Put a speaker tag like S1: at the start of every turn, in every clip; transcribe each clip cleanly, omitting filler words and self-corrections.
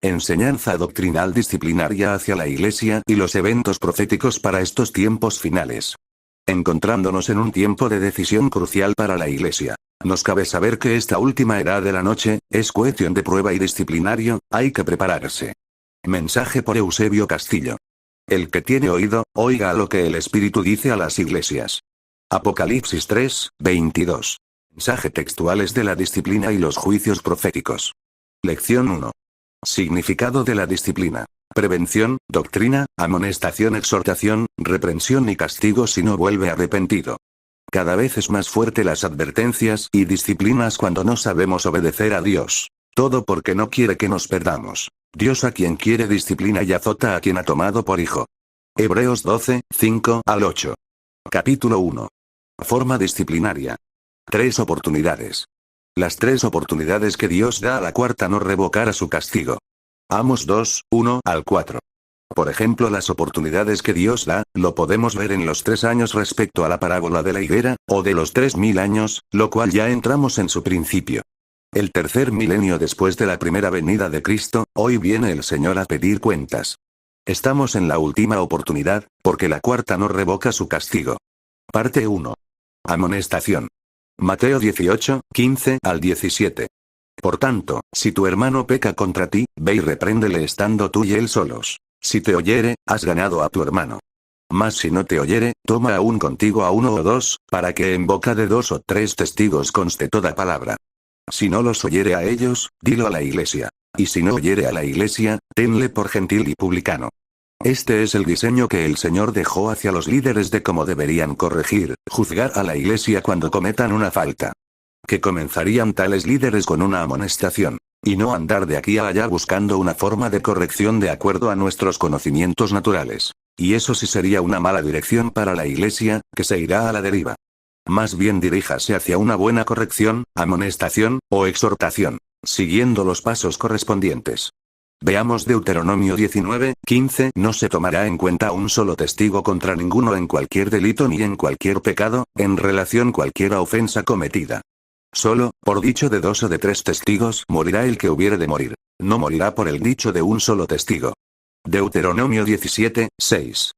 S1: Enseñanza doctrinal disciplinaria hacia la Iglesia y los eventos proféticos para estos tiempos finales. Encontrándonos en un tiempo de decisión crucial para la Iglesia, nos cabe saber que esta última edad de la noche es cuestión de prueba y disciplinario, hay que prepararse. Mensaje por Eusebio Castillo. El que tiene oído, oiga lo que el Espíritu dice a las iglesias. Apocalipsis 3, 22. Mensaje textuales de la disciplina y los juicios proféticos. Lección 1. Significado de la disciplina. Prevención, doctrina, amonestación, exhortación, reprensión y castigo si no vuelve arrepentido. Cada vez es más fuerte las advertencias y disciplinas cuando no sabemos obedecer a Dios. Todo porque no quiere que nos perdamos. Dios a quien quiere disciplina y azota a quien ha tomado por hijo. Hebreos 12, 5 al 8. Capítulo 1. Forma disciplinaria. 3 oportunidades. Las 3 oportunidades que Dios da a la cuarta no revocará su castigo. Amos 2, 1 al 4. Por ejemplo, las oportunidades que Dios da, lo podemos ver en los 3 años respecto a la parábola de la higuera, o de los 3000 años, lo cual ya entramos en su principio. El tercer milenio después de la primera venida de Cristo, hoy viene el Señor a pedir cuentas. Estamos en la última oportunidad, porque la cuarta no revoca su castigo. Parte 1. Amonestación. Mateo 18, 15 al 17. Por tanto, si tu hermano peca contra ti, ve y repréndele estando tú y él solos. Si te oyere, has ganado a tu hermano. Mas si no te oyere, toma aún contigo a 1 o 2, para que en boca de 2 o 3 testigos conste toda palabra. Si no los oyere a ellos, dilo a la iglesia. Y si no oyere a la iglesia, tenle por gentil y publicano. Este es el diseño que el Señor dejó hacia los líderes de cómo deberían corregir, juzgar a la iglesia cuando cometan una falta. Que comenzarían tales líderes con una amonestación, y no andar de aquí a allá buscando una forma de corrección de acuerdo a nuestros conocimientos naturales. Y eso sí sería una mala dirección para la iglesia, que se irá a la deriva. Más bien diríjase hacia una buena corrección, amonestación, o exhortación, siguiendo los pasos correspondientes. Veamos Deuteronomio 19, 15. No se tomará en cuenta un solo testigo contra ninguno en cualquier delito ni en cualquier pecado, en relación cualquiera ofensa cometida. Solo, por dicho de 2 o de 3 testigos, morirá el que hubiere de morir. No morirá por el dicho de un solo testigo. Deuteronomio 17, 6.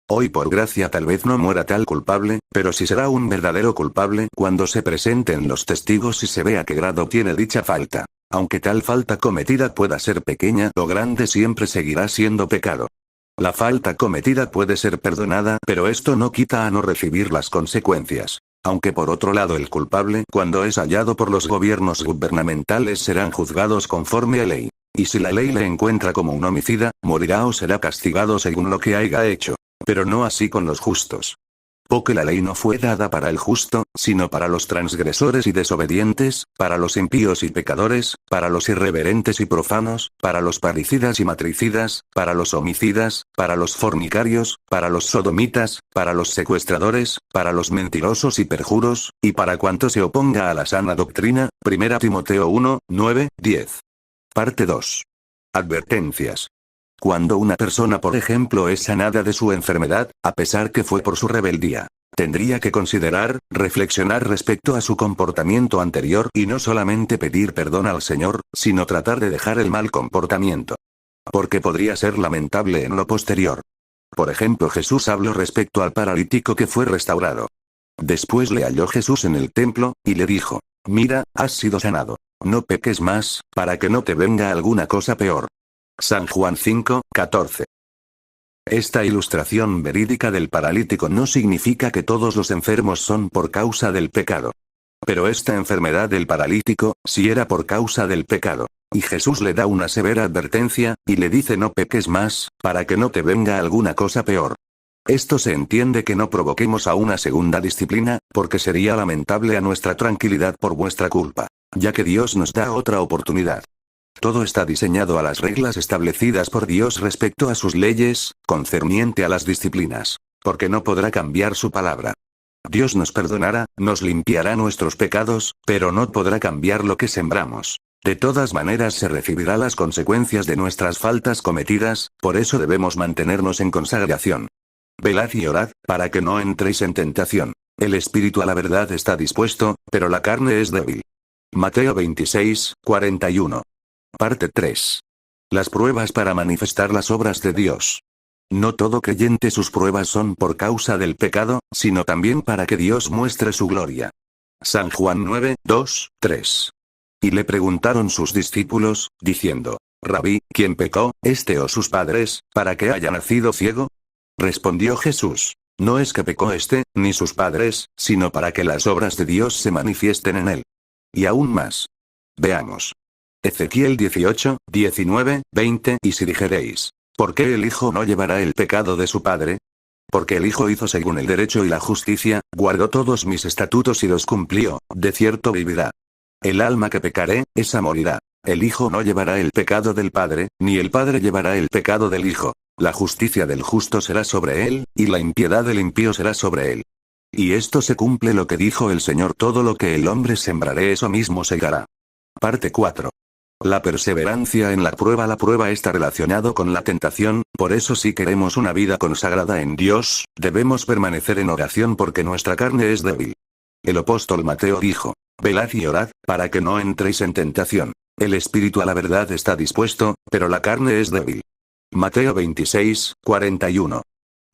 S1: Hoy por gracia tal vez no muera tal culpable, pero sí será un verdadero culpable cuando se presenten los testigos y se vea qué grado tiene dicha falta. Aunque tal falta cometida pueda ser pequeña o grande, siempre seguirá siendo pecado. La falta cometida puede ser perdonada, pero esto no quita a no recibir las consecuencias. Aunque por otro lado el culpable, cuando es hallado por los gobiernos gubernamentales, serán juzgados conforme a ley. Y si la ley le encuentra como un homicida, morirá o será castigado según lo que haya hecho. Pero no así con los justos. Porque la ley no fue dada para el justo, sino para los transgresores y desobedientes, para los impíos y pecadores, para los irreverentes y profanos, para los parricidas y matricidas, para los homicidas, para los fornicarios, para los sodomitas, para los secuestradores, para los mentirosos y perjuros, y para cuanto se oponga a la sana doctrina. 1 Timoteo 1, 9, 10. Parte 2. Advertencias. Cuando una persona, por ejemplo, es sanada de su enfermedad, a pesar que fue por su rebeldía, tendría que considerar, reflexionar respecto a su comportamiento anterior y no solamente pedir perdón al Señor, sino tratar de dejar el mal comportamiento. Porque podría ser lamentable en lo posterior. Por ejemplo, Jesús habló respecto al paralítico que fue restaurado. Después le halló Jesús en el templo, y le dijo: mira, has sido sanado. No peques más, para que no te venga alguna cosa peor. San Juan 5, 14. Esta ilustración verídica del paralítico no significa que todos los enfermos son por causa del pecado. Pero esta enfermedad del paralítico, sí era por causa del pecado. Y Jesús le da una severa advertencia, y le dice: no peques más, para que no te venga alguna cosa peor. Esto se entiende que no provoquemos a una segunda disciplina, porque sería lamentable a nuestra tranquilidad por vuestra culpa, ya que Dios nos da otra oportunidad. Todo está diseñado a las reglas establecidas por Dios respecto a sus leyes, concerniente a las disciplinas, porque no podrá cambiar su palabra. Dios nos perdonará, nos limpiará nuestros pecados, pero no podrá cambiar lo que sembramos. De todas maneras se recibirá las consecuencias de nuestras faltas cometidas, por eso debemos mantenernos en consagración. Velad y orad, para que no entréis en tentación. El espíritu a la verdad está dispuesto, pero la carne es débil. Mateo 26, 41. Parte 3. Las pruebas para manifestar las obras de Dios. No todo creyente sus pruebas son por causa del pecado, sino también para que Dios muestre su gloria. San Juan 9, 2, 3. Y le preguntaron sus discípulos, diciendo: Rabí, ¿quién pecó, este o sus padres, para que haya nacido ciego? Respondió Jesús: No es que pecó este, ni sus padres, sino para que las obras de Dios se manifiesten en él. Y aún más. Veamos. Ezequiel 18, 19, 20. Y si dijereis: ¿por qué el Hijo no llevará el pecado de su Padre? Porque el Hijo hizo según el derecho y la justicia, guardó todos mis estatutos y los cumplió, de cierto vivirá. El alma que pecaré, esa morirá. El Hijo no llevará el pecado del Padre, ni el Padre llevará el pecado del Hijo. La justicia del justo será sobre él, y la impiedad del impío será sobre él. Y esto se cumple lo que dijo el Señor: todo lo que el hombre sembraré eso mismo segará. Parte 4. La perseverancia en la prueba está relacionado con la tentación, por eso si queremos una vida consagrada en Dios, debemos permanecer en oración porque nuestra carne es débil. El apóstol Mateo dijo: Velad y orad, para que no entréis en tentación. El espíritu a la verdad está dispuesto, pero la carne es débil. Mateo 26, 41.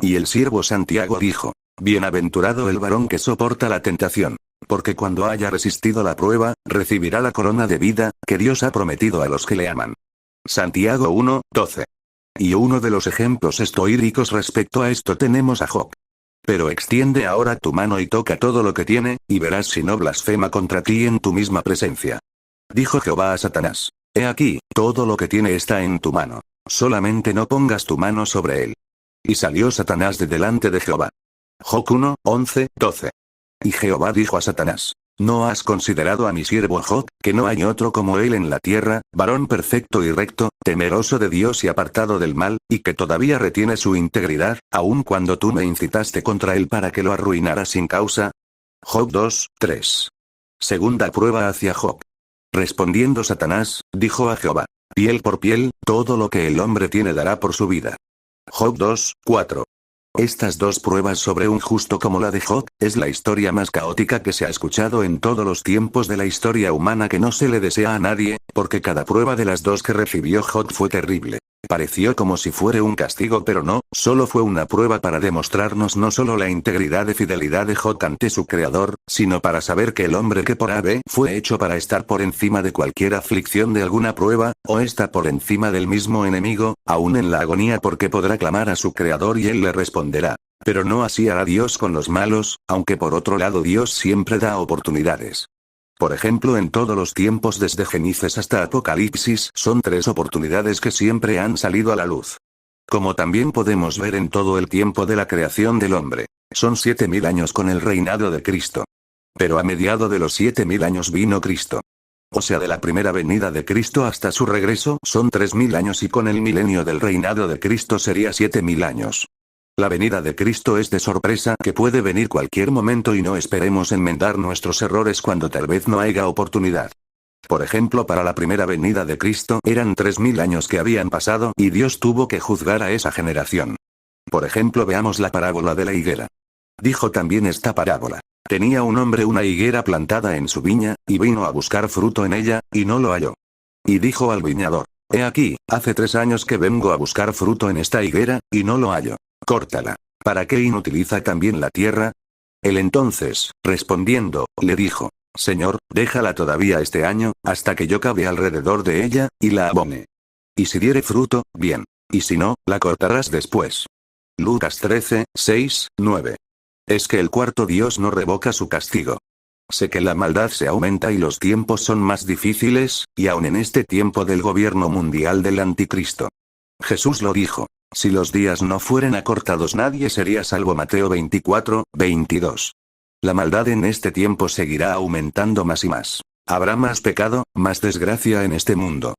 S1: Y el siervo Santiago dijo: Bienaventurado el varón que soporta la tentación, porque cuando haya resistido la prueba, recibirá la corona de vida, que Dios ha prometido a los que le aman. Santiago 1, 12. Y uno de los ejemplos estoíricos respecto a esto tenemos a Job. Pero extiende ahora tu mano y toca todo lo que tiene, y verás si no blasfema contra ti en tu misma presencia. Dijo Jehová a Satanás: He aquí, todo lo que tiene está en tu mano. Solamente no pongas tu mano sobre él. Y salió Satanás de delante de Jehová. Job 1, 11, 12. Y Jehová dijo a Satanás: ¿No has considerado a mi siervo Job, que no hay otro como él en la tierra, varón perfecto y recto, temeroso de Dios y apartado del mal, y que todavía retiene su integridad, aun cuando tú me incitaste contra él para que lo arruinara sin causa? Job 2, 3. Segunda prueba hacia Job. Respondiendo Satanás, dijo a Jehová: Piel por piel, todo lo que el hombre tiene dará por su vida. Job 2, 4. Estas dos pruebas sobre un justo como la de Job, es la historia más caótica que se ha escuchado en todos los tiempos de la historia humana, que no se le desea a nadie, porque cada prueba de las dos que recibió Job fue terrible. Pareció como si fuera un castigo, pero no, solo fue una prueba para demostrarnos no solo la integridad y fidelidad de Job ante su Creador, sino para saber que el hombre que por Ave fue hecho para estar por encima de cualquier aflicción de alguna prueba, o está por encima del mismo enemigo, aún en la agonía, porque podrá clamar a su Creador y él le responderá. Pero no así hará Dios con los malos, aunque por otro lado Dios siempre da oportunidades. Por ejemplo, en todos los tiempos desde Génesis hasta Apocalipsis son 3 oportunidades que siempre han salido a la luz. Como también podemos ver en todo el tiempo de la creación del hombre. Son 7000 años con el reinado de Cristo. Pero a mediado de los 7000 años vino Cristo. O sea, de la primera venida de Cristo hasta su regreso son 3000 años, y con el milenio del reinado de Cristo sería 7000 años. La venida de Cristo es de sorpresa, que puede venir cualquier momento, y no esperemos enmendar nuestros errores cuando tal vez no haya oportunidad. Por ejemplo, para la primera venida de Cristo eran 3000 años que habían pasado y Dios tuvo que juzgar a esa generación. Por ejemplo, veamos la parábola de la higuera. Dijo también esta parábola: tenía un hombre una higuera plantada en su viña, y vino a buscar fruto en ella, y no lo halló. Y dijo al viñador: He aquí, hace 3 años que vengo a buscar fruto en esta higuera, y no lo hallo. Córtala. ¿Para qué inutiliza también la tierra? Él entonces, respondiendo, le dijo: Señor, déjala todavía este año, hasta que yo cabe alrededor de ella, y la abone. Y si diere fruto, bien. Y si no, la cortarás después. Lucas 13, 6, 9. Es que el cuarto Dios no revoca su castigo. Sé que la maldad se aumenta y los tiempos son más difíciles, y aún en este tiempo del gobierno mundial del anticristo. Jesús lo dijo: si los días no fueren acortados nadie sería salvo. Mateo 24, 22. La maldad en este tiempo seguirá aumentando más y más. Habrá más pecado, más desgracia en este mundo.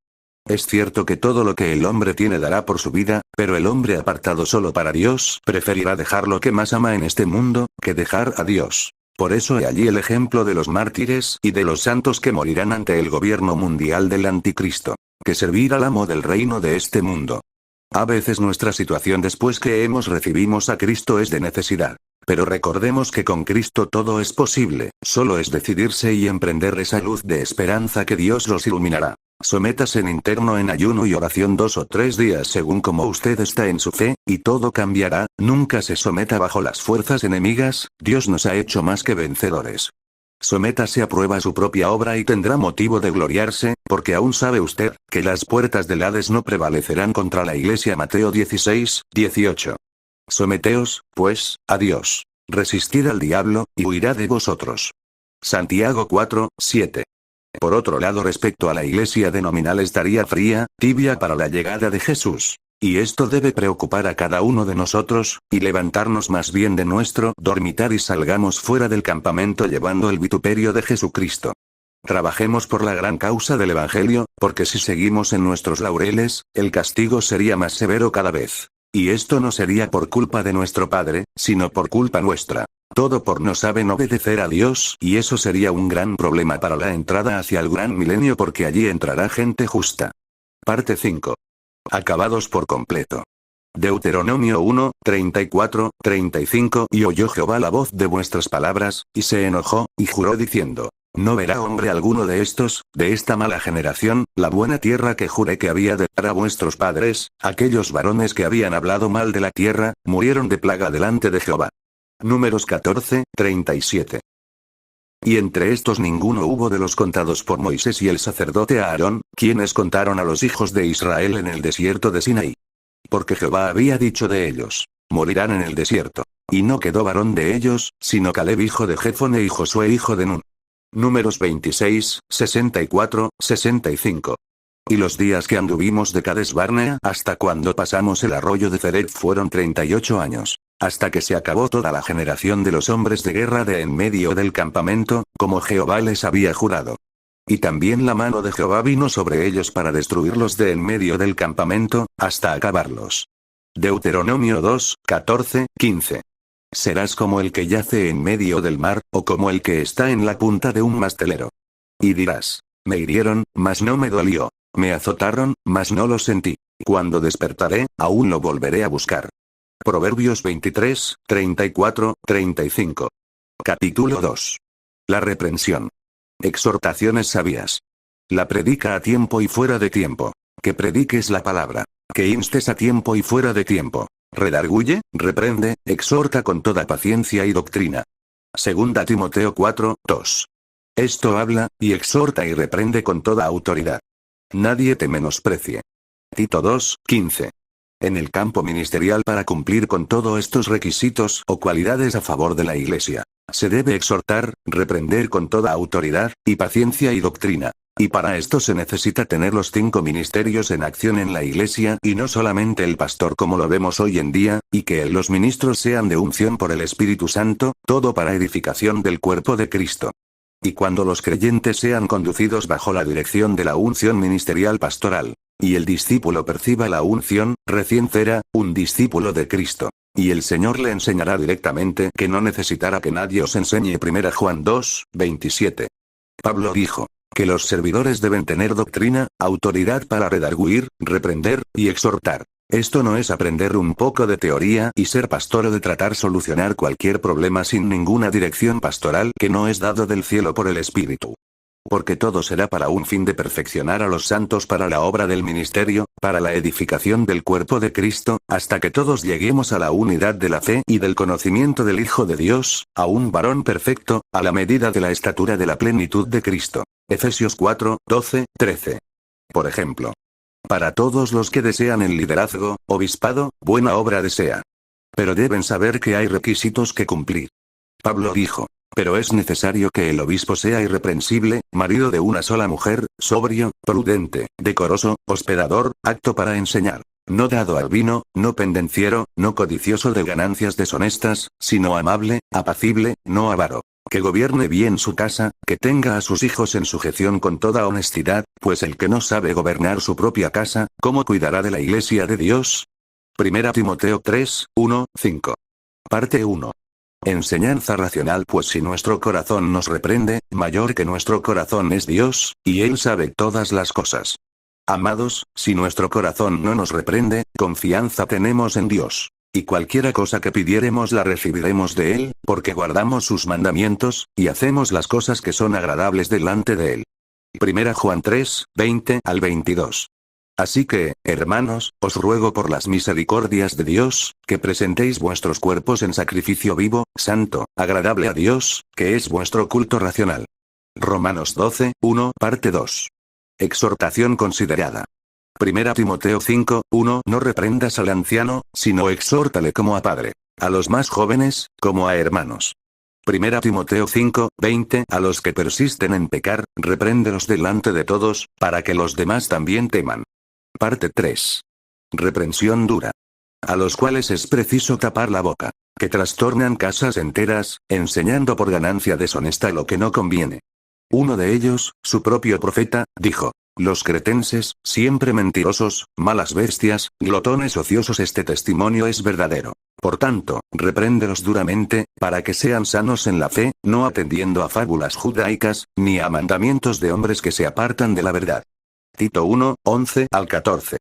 S1: Es cierto que todo lo que el hombre tiene dará por su vida, pero el hombre apartado solo para Dios preferirá dejar lo que más ama en este mundo, que dejar a Dios. Por eso he allí el ejemplo de los mártires y de los santos que morirán ante el gobierno mundial del anticristo, que servir al amo del reino de este mundo. A veces nuestra situación después que recibimos a Cristo es de necesidad. Pero recordemos que con Cristo todo es posible, solo es decidirse y emprender esa luz de esperanza que Dios los iluminará. Sométase en interno en ayuno y oración 2 o 3 días según como usted está en su fe, y todo cambiará. Nunca se someta bajo las fuerzas enemigas, Dios nos ha hecho más que vencedores. Sométase a prueba su propia obra y tendrá motivo de gloriarse, porque aún sabe usted, que las puertas del Hades no prevalecerán contra la iglesia. Mateo 16, 18. Someteos, pues, a Dios. Resistid al diablo, y huirá de vosotros. Santiago 4, 7. Por otro lado, respecto a la iglesia denominal, estaría fría, tibia para la llegada de Jesús. Y esto debe preocupar a cada uno de nosotros, y levantarnos más bien de nuestro dormitar y salgamos fuera del campamento llevando el vituperio de Jesucristo. Trabajemos por la gran causa del Evangelio, porque si seguimos en nuestros laureles, el castigo sería más severo cada vez. Y esto no sería por culpa de nuestro Padre, sino por culpa nuestra. Todo por no saben obedecer a Dios, y eso sería un gran problema para la entrada hacia el gran milenio, porque allí entrará gente justa. Parte 5. Acabados por completo. Deuteronomio 1, 34, 35. Y oyó Jehová la voz de vuestras palabras, y se enojó, y juró diciendo: no verá hombre alguno de estos, de esta mala generación, la buena tierra que juré que había de dar a vuestros padres. Aquellos varones que habían hablado mal de la tierra, murieron de plaga delante de Jehová. Números 14, 37. Y entre estos ninguno hubo de los contados por Moisés y el sacerdote Aarón, quienes contaron a los hijos de Israel en el desierto de Sinaí. Porque Jehová había dicho de ellos: morirán en el desierto. Y no quedó varón de ellos, sino Caleb hijo de Jefone y Josué hijo de Nun. Números 26, 64, 65. Y los días que anduvimos de Cades Barnea hasta cuando pasamos el arroyo de Ceret fueron 38 años, hasta que se acabó toda la generación de los hombres de guerra de en medio del campamento, como Jehová les había jurado. Y también la mano de Jehová vino sobre ellos para destruirlos de en medio del campamento, hasta acabarlos. Deuteronomio 2, 14, 15. Serás como el que yace en medio del mar, o como el que está en la punta de un mastelero. Y dirás: me hirieron, mas no me dolió. Me azotaron, mas no lo sentí. Cuando despertaré, aún lo volveré a buscar. Proverbios 23, 34, 35. Capítulo 2. La reprensión. Exhortaciones sabias. La predica a tiempo y fuera de tiempo. Que prediques la palabra. Que instes a tiempo y fuera de tiempo. Redarguye, reprende, exhorta con toda paciencia y doctrina. Segunda Timoteo 4, 2. Esto habla, y exhorta y reprende con toda autoridad. Nadie te menosprecie. Tito 2, 15. En el campo ministerial, para cumplir con todos estos requisitos o cualidades a favor de la Iglesia, se debe exhortar, reprender con toda autoridad, y paciencia y doctrina. Y para esto se necesita tener los 5 ministerios en acción en la Iglesia, y no solamente el pastor como lo vemos hoy en día, y que los ministros sean de unción por el Espíritu Santo, todo para edificación del cuerpo de Cristo. Y cuando los creyentes sean conducidos bajo la dirección de la unción ministerial pastoral, y el discípulo perciba la unción, recién será un discípulo de Cristo. Y el Señor le enseñará directamente que no necesitará que nadie os enseñe. 1 Juan 2, 27. Pablo dijo que los servidores deben tener doctrina, autoridad para redarguir, reprender, y exhortar. Esto no es aprender un poco de teoría y ser pastor o de tratar solucionar cualquier problema sin ninguna dirección pastoral que no es dado del cielo por el Espíritu. Porque todo será para un fin de perfeccionar a los santos para la obra del ministerio, para la edificación del cuerpo de Cristo, hasta que todos lleguemos a la unidad de la fe y del conocimiento del Hijo de Dios, a un varón perfecto, a la medida de la estatura de la plenitud de Cristo. Efesios 4, 12, 13. Por ejemplo, para todos los que desean el liderazgo, obispado, buena obra desea. Pero deben saber que hay requisitos que cumplir. Pablo dijo: pero es necesario que el obispo sea irreprensible, marido de una sola mujer, sobrio, prudente, decoroso, hospedador, apto para enseñar, no dado al vino, no pendenciero, no codicioso de ganancias deshonestas, sino amable, apacible, no avaro. Que gobierne bien su casa, que tenga a sus hijos en sujeción con toda honestidad, pues el que no sabe gobernar su propia casa, ¿cómo cuidará de la iglesia de Dios? 1 Timoteo 3, 1, 5. Parte 1. Enseñanza racional. Pues si nuestro corazón nos reprende, mayor que nuestro corazón es Dios, y Él sabe todas las cosas. Amados, si nuestro corazón no nos reprende, confianza tenemos en Dios. Y cualquiera cosa que pidiéremos la recibiremos de él, porque guardamos sus mandamientos, y hacemos las cosas que son agradables delante de él. Primera Juan 3, 20 al 22. Así que, hermanos, os ruego por las misericordias de Dios, que presentéis vuestros cuerpos en sacrificio vivo, santo, agradable a Dios, que es vuestro culto racional. Romanos 12, 1, parte 2. Exhortación considerada. Primera Timoteo 5, 1. No reprendas al anciano, sino exhórtale como a padre. A los más jóvenes, como a hermanos. Primera Timoteo 5, 20. A los que persisten en pecar, repréndelos delante de todos, para que los demás también teman. Parte 3. Reprensión dura. A los cuales es preciso tapar la boca, que trastornan casas enteras, enseñando por ganancia deshonesta lo que no conviene. Uno de ellos, su propio profeta, dijo: los cretenses, siempre mentirosos, malas bestias, glotones ociosos. Este testimonio es verdadero. Por tanto, repréndelos duramente, para que sean sanos en la fe, no atendiendo a fábulas judaicas, ni a mandamientos de hombres que se apartan de la verdad. Tito 1, 11 al 14.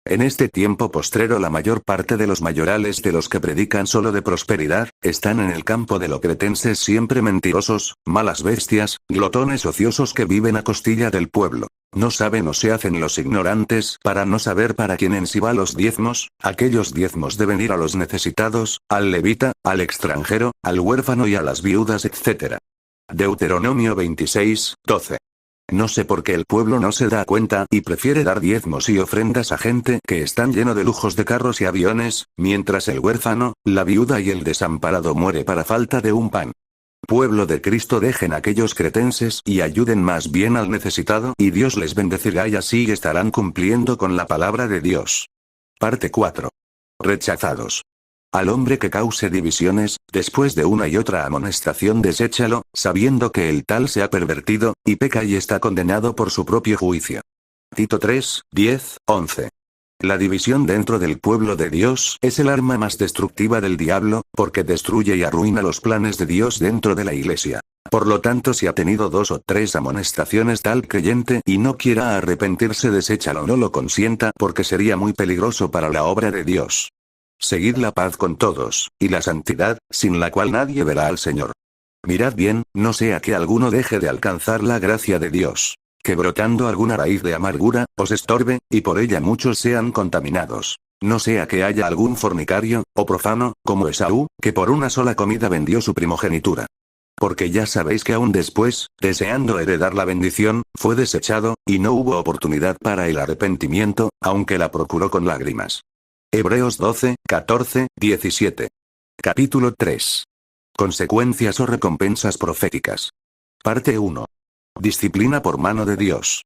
S1: En este tiempo postrero la mayor parte de los mayorales de los que predican solo de prosperidad, están en el campo de lo cretenses siempre mentirosos, malas bestias, glotones ociosos que viven a costilla del pueblo. No saben o se hacen los ignorantes para no saber para quién en sí va los diezmos. Aquellos diezmos deben ir a los necesitados, al levita, al extranjero, al huérfano y a las viudas, etc. Deuteronomio 26, 12. No sé por qué el pueblo no se da cuenta y prefiere dar diezmos y ofrendas a gente que están lleno de lujos de carros y aviones, mientras el huérfano, la viuda y el desamparado muere para falta de un pan. Pueblo de Cristo, dejen aquellos cretenses y ayuden más bien al necesitado y Dios les bendecirá y así estarán cumpliendo con la palabra de Dios. Parte 4. Rechazados. Al hombre que cause divisiones, después de una y otra amonestación deséchalo, sabiendo que el tal se ha pervertido, y peca y está condenado por su propio juicio. Tito 3, 10, 11. La división dentro del pueblo de Dios es el arma más destructiva del diablo, porque destruye y arruina los planes de Dios dentro de la iglesia. Por lo tanto, si ha tenido 2 o 3 amonestaciones tal creyente y no quiera arrepentirse, deséchalo, no lo consienta, porque sería muy peligroso para la obra de Dios. Seguid la paz con todos, y la santidad, sin la cual nadie verá al Señor. Mirad bien, no sea que alguno deje de alcanzar la gracia de Dios, que brotando alguna raíz de amargura, os estorbe, y por ella muchos sean contaminados. No sea que haya algún fornicario, o profano, como Esaú, que por una sola comida vendió su primogenitura. Porque ya sabéis que aún después, deseando heredar la bendición, fue desechado, y no hubo oportunidad para el arrepentimiento, aunque la procuró con lágrimas. Hebreos 12, 14, 17. Capítulo 3. Consecuencias o recompensas proféticas. Parte 1. Disciplina por mano de Dios.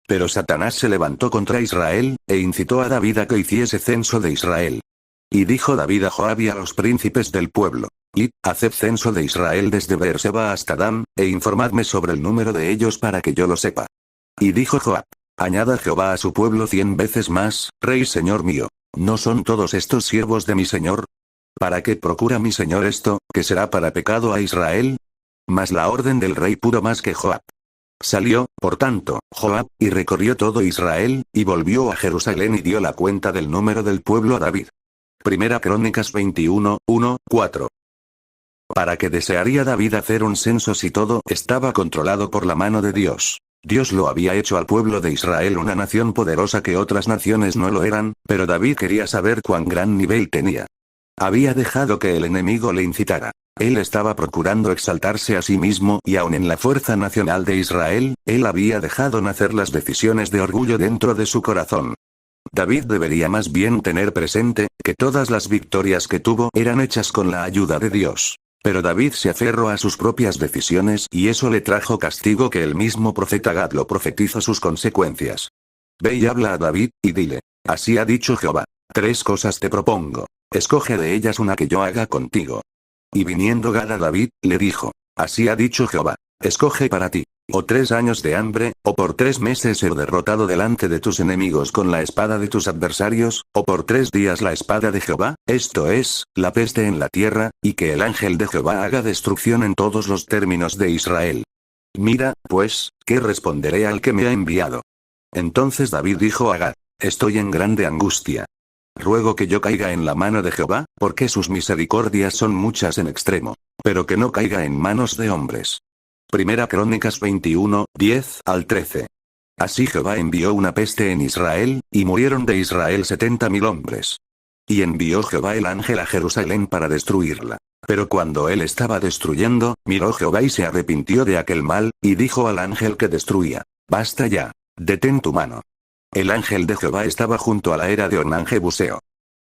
S1: Pero Satanás se levantó contra Israel, e incitó a David a que hiciese censo de Israel. Y dijo David a Joab y a los príncipes del pueblo: Id, haced censo de Israel desde Beerseba hasta Dan, e informadme sobre el número de ellos para que yo lo sepa. Y dijo Joab: Añada Jehová a su pueblo 100 veces más, rey señor mío. ¿No son todos estos siervos de mi señor? ¿Para qué procura mi señor esto, que será para pecado a Israel? Mas la orden del rey pudo más que Joab. Salió, por tanto, Joab, y recorrió todo Israel, y volvió a Jerusalén y dio la cuenta del número del pueblo a David. Primera Crónicas 21, 1, 4. ¿Para qué desearía David hacer un censo si todo estaba controlado por la mano de Dios? Dios lo había hecho al pueblo de Israel una nación poderosa que otras naciones no lo eran, pero David quería saber cuán gran nivel tenía. Había dejado que el enemigo le incitara. Él estaba procurando exaltarse a sí mismo y aun en la fuerza nacional de Israel, él había dejado nacer las decisiones de orgullo dentro de su corazón. David debería más bien tener presente, que todas las victorias que tuvo eran hechas con la ayuda de Dios. Pero David se aferró a sus propias decisiones y eso le trajo castigo que el mismo profeta Gad lo profetiza sus consecuencias. Ve y habla a David, y dile: Así ha dicho Jehová. 3 cosas te propongo. Escoge de ellas una que yo haga contigo. Y viniendo Gad a David, le dijo: Así ha dicho Jehová. Escoge para ti, o 3 años de hambre, o por 3 meses ser derrotado delante de tus enemigos con la espada de tus adversarios, o por 3 días la espada de Jehová, esto es, la peste en la tierra, y que el ángel de Jehová haga destrucción en todos los términos de Israel. Mira, pues, ¿qué responderé al que me ha enviado? Entonces David dijo a Gad: Estoy en grande angustia. ruego que yo caiga en la mano de Jehová, porque sus misericordias son muchas en extremo. Pero que no caiga en manos de hombres. Primera Crónicas 21, 10 al 13. Así Jehová envió una peste en Israel, y murieron de Israel 70.000 hombres. Y envió Jehová el ángel a Jerusalén para destruirla. Pero cuando él estaba destruyendo, miró Jehová y se arrepintió de aquel mal, y dijo al ángel que destruía: Basta ya, detén tu mano. El ángel de Jehová estaba junto a la era de Ornán Jebuseo.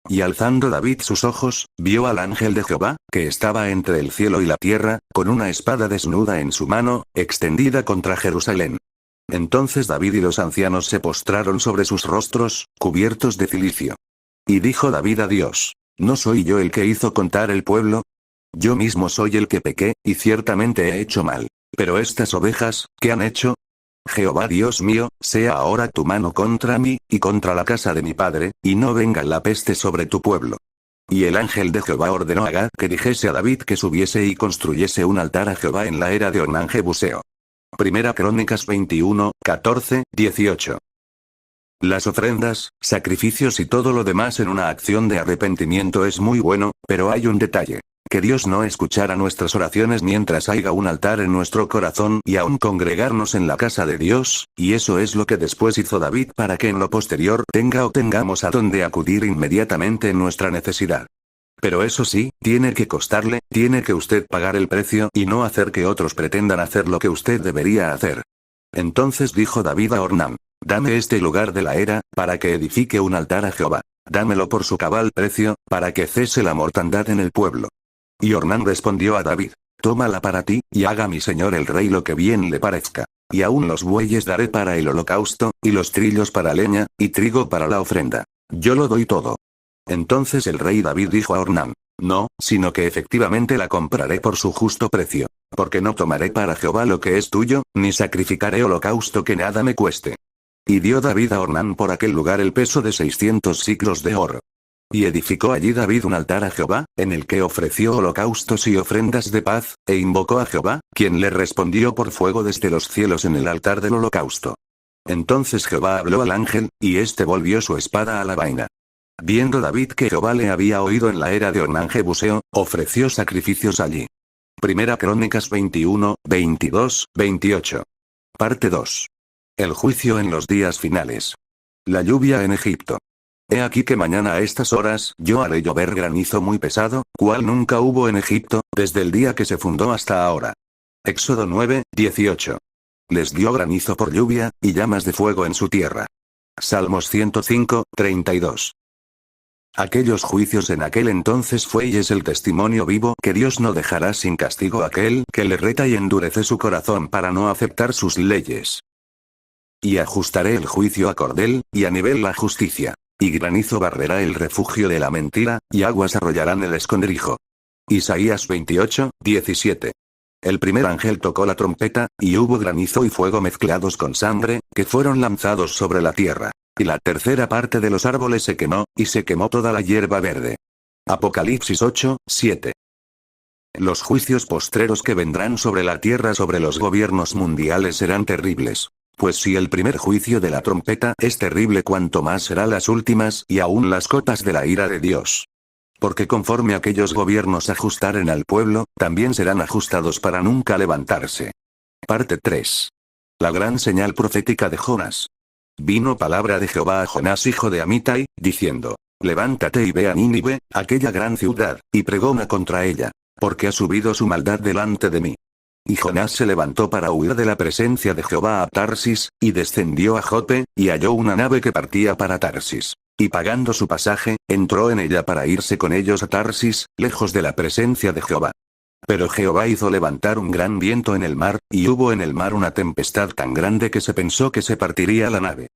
S1: Y alzando David sus ojos, vio al ángel de Jehová, que estaba entre el cielo y la tierra, con una espada desnuda en su mano, extendida contra Jerusalén. Entonces David y los ancianos se postraron sobre sus rostros, cubiertos de cilicio. Y dijo David a Dios: ¿No soy yo el que hizo contar el pueblo? Yo mismo soy el que pequé, y ciertamente he hecho mal. Pero estas ovejas, ¿qué han hecho? Jehová Dios mío, sea ahora tu mano contra mí, y contra la casa de mi padre, y no venga la peste sobre tu pueblo. Y el ángel de Jehová ordenó a Gad que dijese a David que subiese y construyese un altar a Jehová en la era de Ornán Jebuseo. Primera Crónicas 21, 14, 18. Las ofrendas, sacrificios y todo lo demás en una acción de arrepentimiento es muy bueno, pero hay un detalle. Que Dios no escuchara nuestras oraciones mientras haya un altar en nuestro corazón y aún congregarnos en la casa de Dios, y eso es lo que después hizo David para que en lo posterior tengamos a donde acudir inmediatamente en nuestra necesidad. Pero eso sí, tiene que costarle, tiene que usted pagar el precio y no hacer que otros pretendan hacer lo que usted debería hacer. Entonces dijo David a Ornán: Dame este lugar de la era, para que edifique un altar a Jehová. Dámelo por su cabal precio, para que cese la mortandad en el pueblo. Y Ornán respondió a David: Tómala para ti, y haga mi señor el rey lo que bien le parezca. Y aún los bueyes daré para el holocausto, y los trillos para leña, y trigo para la ofrenda. Yo lo doy todo. Entonces el rey David dijo a Ornán: No, sino que efectivamente la compraré por su justo precio. Porque no tomaré para Jehová lo que es tuyo, ni sacrificaré holocausto que nada me cueste. Y dio David a Ornán por aquel lugar el peso de 600 siclos de oro. Y edificó allí David un altar a Jehová, en el que ofreció holocaustos y ofrendas de paz, e invocó a Jehová, quien le respondió por fuego desde los cielos en el altar del holocausto. Entonces Jehová habló al ángel, y éste volvió su espada a la vaina. Viendo David que Jehová le había oído en la era de Ornán Jebuseo, ofreció sacrificios allí. Primera Crónicas 21, 22, 28. Parte 2. El juicio en los días finales. La lluvia en Egipto. He aquí que mañana a estas horas yo haré llover granizo muy pesado, cual nunca hubo en Egipto, desde el día que se fundó hasta ahora. Éxodo 9, 18. Les dio granizo por lluvia, y llamas de fuego en su tierra. Salmos 105, 32. Aquellos juicios en aquel entonces fue y es el testimonio vivo que Dios no dejará sin castigo a aquel que le reta y endurece su corazón para no aceptar sus leyes. Y ajustaré el juicio a cordel, y a nivel la justicia. Y granizo barrerá el refugio de la mentira, y aguas arrollarán el escondrijo. Isaías 28, 17. El primer ángel tocó la trompeta, y hubo granizo y fuego mezclados con sangre, que fueron lanzados sobre la tierra. Y la tercera parte de los árboles se quemó, y se quemó toda la hierba verde. Apocalipsis 8, 7. Los juicios postreros que vendrán sobre la tierra sobre los gobiernos mundiales serán terribles. Pues si el primer juicio de la trompeta es terrible, cuanto más será las últimas y aún las copas de la ira de Dios. Porque conforme aquellos gobiernos ajustaren al pueblo, también serán ajustados para nunca levantarse. Parte 3. La gran señal profética de Jonás. Vino palabra de Jehová a Jonás hijo de Amitai, diciendo: Levántate y ve a Nínive, aquella gran ciudad, y pregona contra ella, porque ha subido su maldad delante de mí. Y Jonás se levantó para huir de la presencia de Jehová a Tarsis, y descendió a Jope, y halló una nave que partía para Tarsis. Y pagando su pasaje, entró en ella para irse con ellos a Tarsis, lejos de la presencia de Jehová. Pero Jehová hizo levantar un gran viento en el mar, y hubo en el mar una tempestad tan grande que se pensó que se partiría la nave.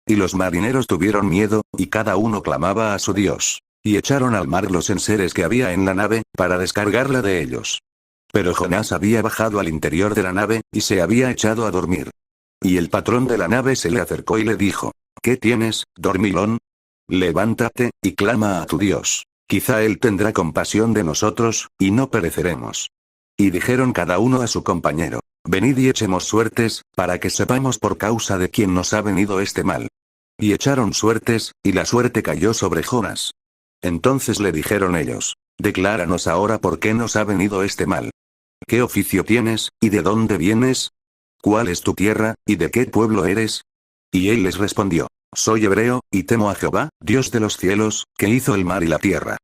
S1: Y los marineros tuvieron miedo, y cada uno clamaba a su Dios. Y echaron al mar los enseres que había en la nave, para descargarla de ellos. Pero Jonás había bajado al interior de la nave, y se había echado a dormir. Y el patrón de la nave se le acercó y le dijo: ¿Qué tienes, dormilón? Levántate, y clama a tu Dios. Quizá él tendrá compasión de nosotros, y no pereceremos. Y dijeron cada uno a su compañero: Venid y echemos suertes, para que sepamos por causa de quién nos ha venido este mal. Y echaron suertes, y la suerte cayó sobre Jonás. Entonces le dijeron ellos: decláranos ahora por qué nos ha venido este mal. ¿Qué oficio tienes, y de dónde vienes? ¿Cuál es tu tierra, y de qué pueblo eres? Y él les respondió: soy hebreo, y temo a Jehová, Dios de los cielos, que hizo el mar y la tierra.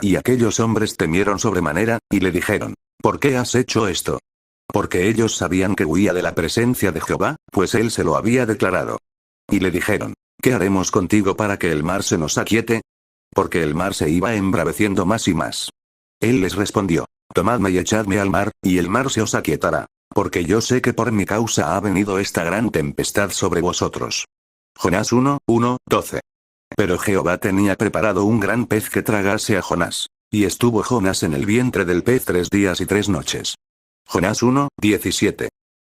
S1: Y aquellos hombres temieron sobremanera, y le dijeron: ¿por qué has hecho esto? Porque ellos sabían que huía de la presencia de Jehová, pues él se lo había declarado. Y le dijeron: ¿qué haremos contigo para que el mar se nos aquiete? Porque el mar se iba embraveciendo más y más. Él les respondió: tomadme y echadme al mar, y el mar se os aquietará. Porque yo sé que por mi causa ha venido esta gran tempestad sobre vosotros. Jonás 1:12. Pero Jehová tenía preparado un gran pez que tragase a Jonás. Y estuvo Jonás en el vientre del pez 3 días y 3 noches. Jonás 1:17.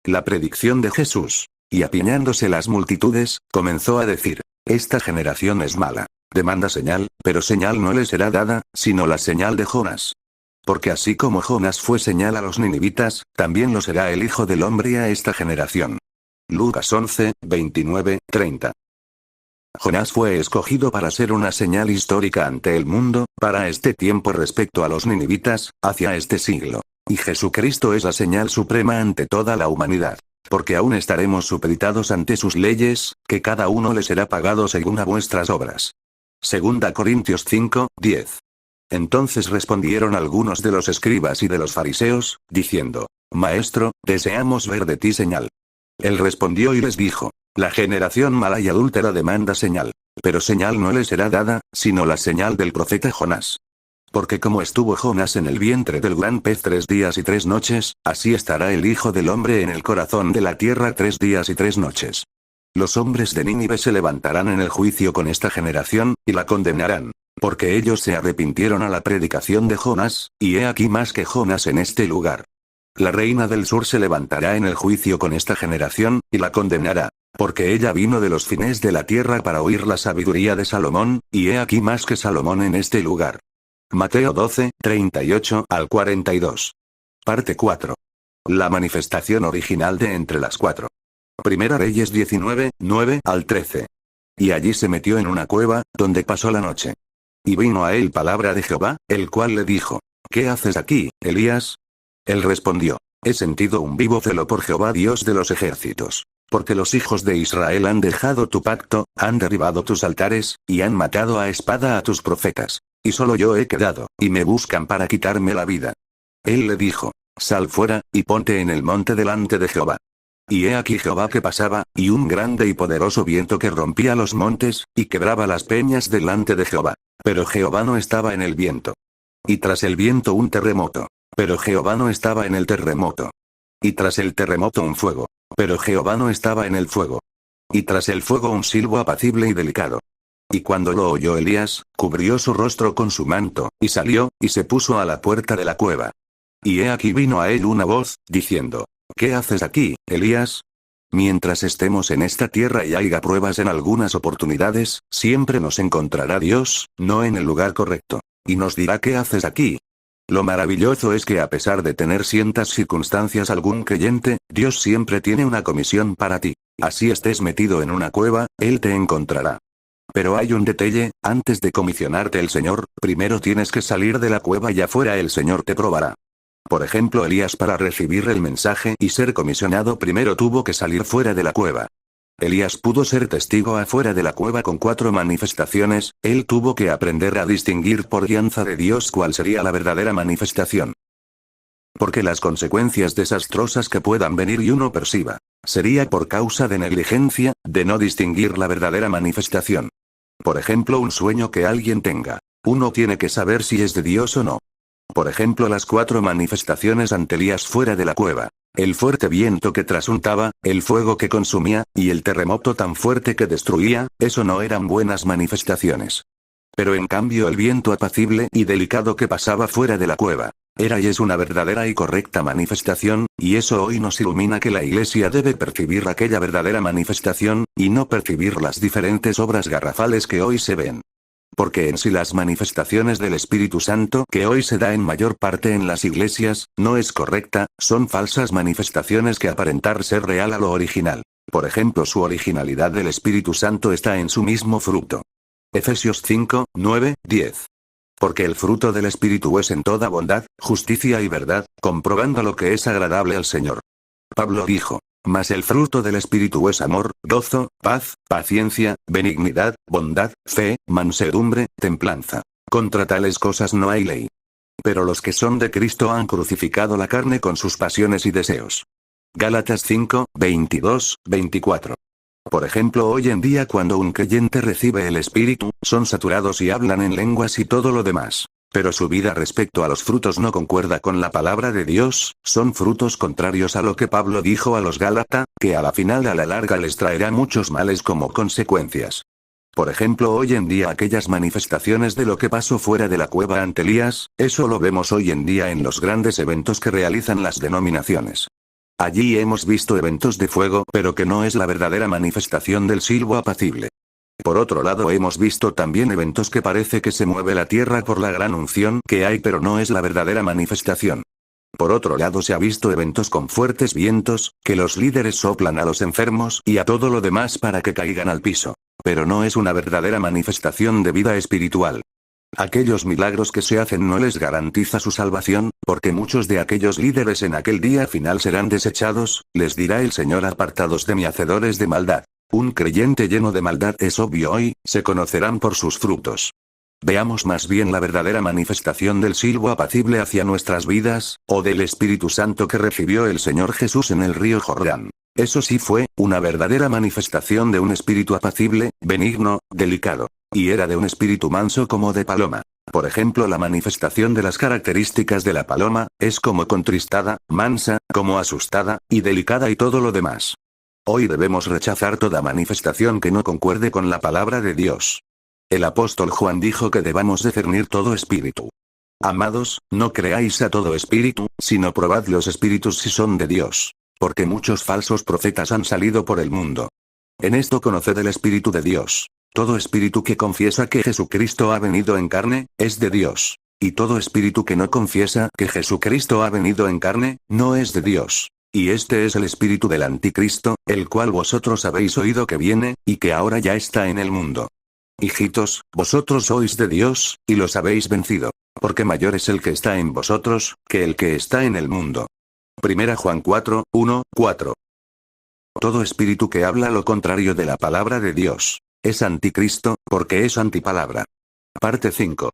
S1: La predicción de Jesús. Y apiñándose las multitudes, comenzó a decir: esta generación es mala. Demanda señal, pero señal no le será dada, sino la señal de Jonás. Porque así como Jonás fue señal a los ninivitas, también lo será el Hijo del Hombre a esta generación. Lucas 11:29-30. Jonás fue escogido para ser una señal histórica ante el mundo, para este tiempo respecto a los ninivitas, hacia este siglo. Y Jesucristo es la señal suprema ante toda la humanidad. Porque aún estaremos supeditados ante sus leyes, que cada uno le será pagado según a vuestras obras. 2 Corintios 5:10. Entonces respondieron algunos de los escribas y de los fariseos, diciendo: Maestro, deseamos ver de ti señal. Él respondió y les dijo: la generación mala y adúltera demanda señal. Pero señal no le será dada, sino la señal del profeta Jonás. Porque como estuvo Jonás en el vientre del gran pez 3 días y 3 noches, así estará el Hijo del Hombre en el corazón de la tierra 3 días y 3 noches. Los hombres de Nínive se levantarán en el juicio con esta generación, y la condenarán. Porque ellos se arrepintieron a la predicación de Jonás, y he aquí más que Jonás en este lugar. La reina del sur se levantará en el juicio con esta generación, y la condenará. Porque ella vino de los fines de la tierra para oír la sabiduría de Salomón, y he aquí más que Salomón en este lugar. Mateo 12:38-42. Parte 4. La manifestación original de entre las cuatro. Primera Reyes 19:9-13. Y allí se metió en una cueva, donde pasó la noche. Y vino a él palabra de Jehová, el cual le dijo: ¿qué haces aquí, Elías? Él respondió: he sentido un vivo celo por Jehová Dios de los ejércitos. Porque los hijos de Israel han dejado tu pacto, han derribado tus altares, y han matado a espada a tus profetas. Y solo yo he quedado, y me buscan para quitarme la vida. Él le dijo: sal fuera, y ponte en el monte delante de Jehová. Y he aquí Jehová que pasaba, y un grande y poderoso viento que rompía los montes, y quebraba las peñas delante de Jehová. Pero Jehová no estaba en el viento. Y tras el viento un terremoto. Pero Jehová no estaba en el terremoto. Y tras el terremoto un fuego. Pero Jehová no estaba en el fuego. Y tras el fuego un silbo apacible y delicado. Y cuando lo oyó Elías, cubrió su rostro con su manto, y salió, y se puso a la puerta de la cueva. Y he aquí vino a él una voz, diciendo: ¿qué haces aquí, Elías? Mientras estemos en esta tierra y haya pruebas en algunas oportunidades, siempre nos encontrará Dios, no en el lugar correcto. Y nos dirá: ¿qué haces aquí? Lo maravilloso es que a pesar de tener ciertas circunstancias algún creyente, Dios siempre tiene una comisión para ti. Así estés metido en una cueva, Él te encontrará. Pero hay un detalle: antes de comisionarte el Señor, primero tienes que salir de la cueva y afuera el Señor te probará. Por ejemplo, Elías, para recibir el mensaje y ser comisionado, primero tuvo que salir fuera de la cueva. Elías pudo ser testigo afuera de la cueva con 4 manifestaciones, él tuvo que aprender a distinguir por guianza de Dios cuál sería la verdadera manifestación. Porque las consecuencias desastrosas que puedan venir y uno perciba, sería por causa de negligencia, de no distinguir la verdadera manifestación. Por ejemplo, un sueño que alguien tenga. Uno tiene que saber si es de Dios o no. Por ejemplo, las 4 manifestaciones ante Elías fuera de la cueva. El fuerte viento que trasuntaba, el fuego que consumía, y el terremoto tan fuerte que destruía, eso no eran buenas manifestaciones. Pero en cambio el viento apacible y delicado que pasaba fuera de la cueva, era y es una verdadera y correcta manifestación, y eso hoy nos ilumina que la Iglesia debe percibir aquella verdadera manifestación, y no percibir las diferentes obras garrafales que hoy se ven. Porque en sí las manifestaciones del Espíritu Santo que hoy se da en mayor parte en las iglesias, no es correcta, son falsas manifestaciones que aparentar ser real a lo original. Por ejemplo, su originalidad del Espíritu Santo está en su mismo fruto. Efesios 5, 9, 10. Porque el fruto del Espíritu es en toda bondad, justicia y verdad, comprobando lo que es agradable al Señor. Pablo dijo: mas el fruto del Espíritu es amor, gozo, paz, paciencia, benignidad, bondad, fe, mansedumbre, templanza. Contra tales cosas no hay ley. Pero los que son de Cristo han crucificado la carne con sus pasiones y deseos. Gálatas 5, 22, 24. Por ejemplo, hoy en día cuando un creyente recibe el Espíritu, son saturados y hablan en lenguas y todo lo demás. Pero su vida respecto a los frutos no concuerda con la palabra de Dios, son frutos contrarios a lo que Pablo dijo a los Gálatas, que a la final a la larga les traerá muchos males como consecuencias. Por ejemplo, hoy en día aquellas manifestaciones de lo que pasó fuera de la cueva ante Elías, eso lo vemos hoy en día en los grandes eventos que realizan las denominaciones. Allí hemos visto eventos de fuego, pero que no es la verdadera manifestación del silbo apacible. Por otro lado, hemos visto también eventos que parece que se mueve la tierra por la gran unción que hay, pero no es la verdadera manifestación. Por otro lado, se ha visto eventos con fuertes vientos, que los líderes soplan a los enfermos y a todo lo demás para que caigan al piso. Pero no es una verdadera manifestación de vida espiritual. Aquellos milagros que se hacen no les garantiza su salvación, porque muchos de aquellos líderes en aquel día final serán desechados, les dirá el Señor: apartados de mí, hacedores de maldad. Un creyente lleno de maldad es obvio hoy, se conocerán por sus frutos. Veamos más bien la verdadera manifestación del silbo apacible hacia nuestras vidas, o del Espíritu Santo que recibió el Señor Jesús en el río Jordán. Eso sí fue, una verdadera manifestación de un espíritu apacible, benigno, delicado. Y era de un espíritu manso como de paloma. Por ejemplo, la manifestación de las características de la paloma, es como contristada, mansa, como asustada, y delicada y todo lo demás. Hoy debemos rechazar toda manifestación que no concuerde con la palabra de Dios. El apóstol Juan dijo que debamos discernir todo espíritu. Amados, no creáis a todo espíritu, sino probad los espíritus si son de Dios. Porque muchos falsos profetas han salido por el mundo. En esto conoced el Espíritu de Dios. Todo espíritu que confiesa que Jesucristo ha venido en carne, es de Dios. Y todo espíritu que no confiesa que Jesucristo ha venido en carne, no es de Dios. Y este es el espíritu del anticristo, el cual vosotros habéis oído que viene, y que ahora ya está en el mundo. Hijitos, vosotros sois de Dios, y los habéis vencido. Porque mayor es el que está en vosotros, que el que está en el mundo. Primera Juan 4, 1, 4. Todo espíritu que habla lo contrario de la palabra de Dios es anticristo, porque es antipalabra. Parte 5.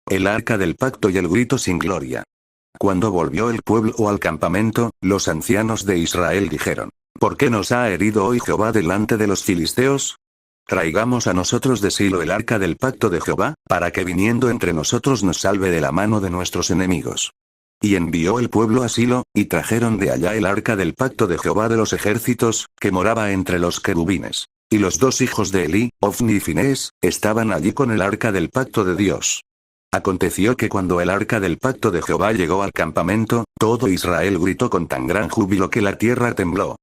S1: El arca del pacto y el grito sin gloria. Cuando volvió el pueblo al campamento, los ancianos de Israel dijeron: ¿por qué nos ha herido hoy Jehová delante de los filisteos? Traigamos a nosotros de Silo el arca del pacto de Jehová, para que viniendo entre nosotros nos salve de la mano de nuestros enemigos. Y envió el pueblo a Silo, y trajeron de allá el arca del pacto de Jehová de los ejércitos, que moraba entre los querubines. Y los dos hijos de Elí, Ofni y Finés, estaban allí con el arca del pacto de Dios. Aconteció que cuando el arca del pacto de Jehová llegó al campamento, todo Israel gritó con tan gran júbilo que la tierra tembló.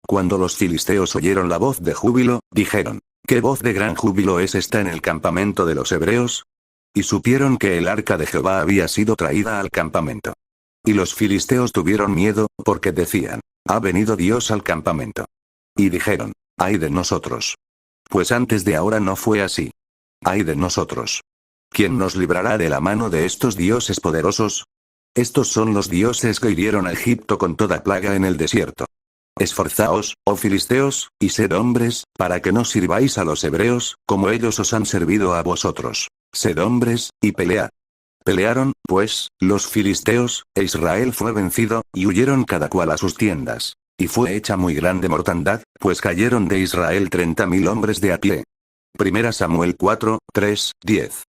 S1: Cuando los filisteos oyeron la voz de júbilo, dijeron: ¿qué voz de gran júbilo es esta en el campamento de los hebreos? Y supieron que el arca de Jehová había sido traída al campamento. Y los filisteos tuvieron miedo, porque decían: ha venido Dios al campamento. Y dijeron: ¡ay de nosotros! Pues antes de ahora no fue así. ¡Ay de nosotros! ¿Quién nos librará de la mano de estos dioses poderosos? Estos son los dioses que hirieron a Egipto con toda plaga en el desierto. Esforzaos, oh filisteos, y sed hombres, para que no sirváis a los hebreos, como ellos os han servido a vosotros. Sed hombres, y pelead. Pelearon, pues, los filisteos, e Israel fue vencido, y huyeron cada cual a sus tiendas. Y fue hecha muy grande mortandad, pues cayeron de Israel 30.000 hombres de a pie. Primera Samuel 4, 3, 10.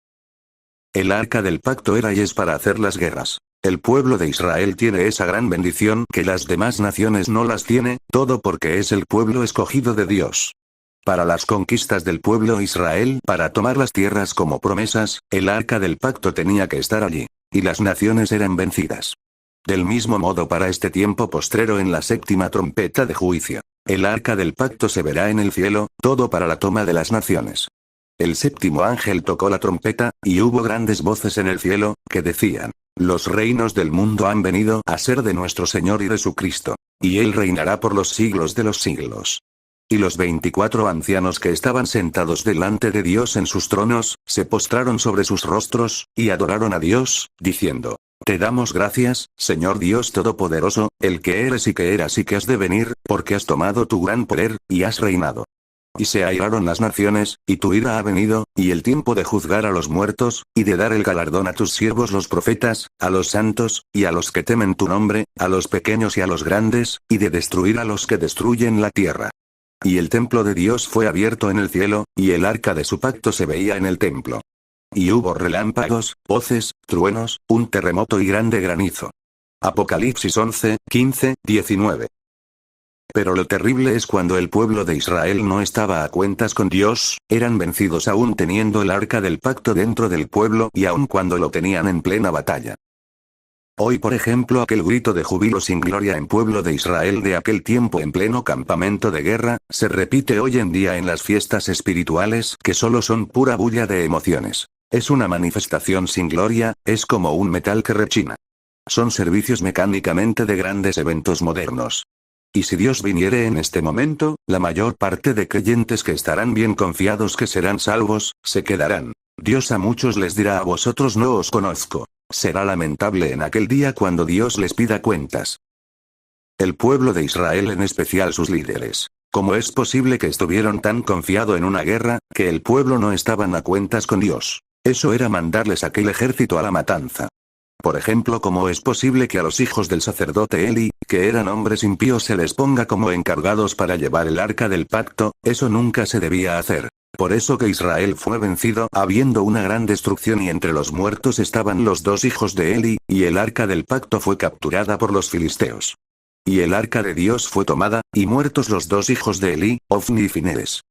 S1: El arca del pacto era y es para hacer las guerras. El pueblo de Israel tiene esa gran bendición que las demás naciones no las tiene, todo porque es el pueblo escogido de Dios. Para las conquistas del pueblo Israel, para tomar las tierras como promesas, el arca del pacto tenía que estar allí. Y las naciones eran vencidas. Del mismo modo para este tiempo postrero en la séptima trompeta de juicio, el arca del pacto se verá en el cielo, todo para la toma de las naciones. El séptimo ángel tocó la trompeta, y hubo grandes voces en el cielo, que decían: los reinos del mundo han venido a ser de nuestro Señor y de su Cristo. Y Él reinará por los siglos de los siglos. y los 24 ancianos que estaban sentados delante de Dios en sus tronos, se postraron sobre sus rostros, y adoraron a Dios, diciendo: Te damos gracias, Señor Dios Todopoderoso, el que eres y que eras y que has de venir, porque has tomado tu gran poder, y has reinado. Y se airaron las naciones, y tu ira ha venido, y el tiempo de juzgar a los muertos, y de dar el galardón a tus siervos los profetas, a los santos, y a los que temen tu nombre, a los pequeños y a los grandes, y de destruir a los que destruyen la tierra. Y el templo de Dios fue abierto en el cielo, y el arca de su pacto se veía en el templo. Y hubo relámpagos, voces, truenos, un terremoto y grande granizo. Apocalipsis 11, 15, 19. Pero lo terrible es cuando el pueblo de Israel no estaba a cuentas con Dios, eran vencidos aún teniendo el arca del pacto dentro del pueblo y aun cuando lo tenían en plena batalla. Hoy por ejemplo aquel grito de júbilo sin gloria en pueblo de Israel de aquel tiempo en pleno campamento de guerra, se repite hoy en día en las fiestas espirituales que solo son pura bulla de emociones. Es una manifestación sin gloria, es como un metal que rechina. Son servicios mecánicamente de grandes eventos modernos. Y si Dios viniere en este momento, la mayor parte de creyentes que estarán bien confiados que serán salvos, se quedarán. Dios a muchos les dirá: a vosotros no os conozco. Será lamentable en aquel día cuando Dios les pida cuentas. El pueblo de Israel, en especial sus líderes. ¿Cómo es posible que estuvieron tan confiado en una guerra, que el pueblo no estaban a cuentas con Dios? Eso era mandarles aquel ejército a la matanza. Por ejemplo, ¿cómo es posible que a los hijos del sacerdote Eli, que eran hombres impíos, se les ponga como encargados para llevar el arca del pacto? Eso nunca se debía hacer. Por eso que Israel fue vencido, habiendo una gran destrucción, y entre los muertos estaban los dos hijos de Eli, y el arca del pacto fue capturada por los filisteos. Y el arca de Dios fue tomada, y muertos los dos hijos de Eli, Ofni y Finees.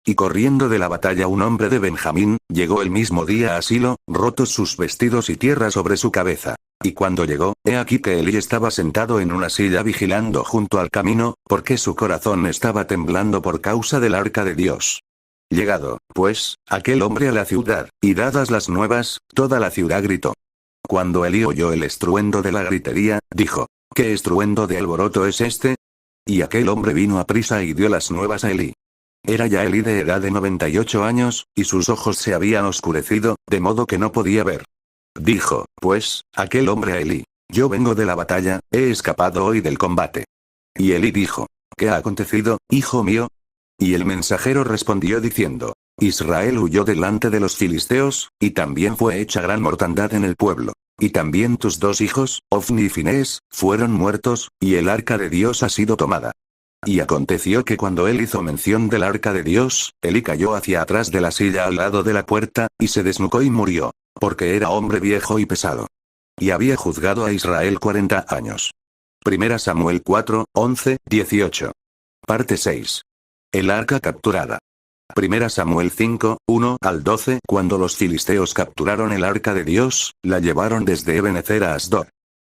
S1: Y corriendo de la batalla un hombre de Benjamín, llegó el mismo día a Silo, rotos sus vestidos y tierra sobre su cabeza. Y cuando llegó, he aquí que Eli estaba sentado en una silla vigilando junto al camino, porque su corazón estaba temblando por causa del arca de Dios. Llegado, pues, aquel hombre a la ciudad, y dadas las nuevas, toda la ciudad gritó. Cuando Eli oyó el estruendo de la gritería, dijo: ¿Qué estruendo de alboroto es este? Y aquel hombre vino a prisa y dio las nuevas a Eli. Era ya Eli de edad de 98 años, y sus ojos se habían oscurecido, de modo que no podía ver. Dijo, pues, aquel hombre a Eli: yo vengo de la batalla, he escapado hoy del combate. Y Eli dijo: ¿qué ha acontecido, hijo mío? Y el mensajero respondió diciendo: Israel huyó delante de los filisteos, y también fue hecha gran mortandad en el pueblo. Y también tus dos hijos, Ofni y Finees, fueron muertos, y el arca de Dios ha sido tomada. Y aconteció que cuando él hizo mención del arca de Dios, Eli cayó hacia atrás de la silla al lado de la puerta, y se desnucó y murió, porque era hombre viejo y pesado. Y había juzgado a Israel 40 años. 1 Samuel 4, 11, 18. Parte 6. El arca capturada. 1 Samuel 5, 1 al 12. Cuando los filisteos capturaron el arca de Dios, la llevaron desde Ebenezer a Asdod.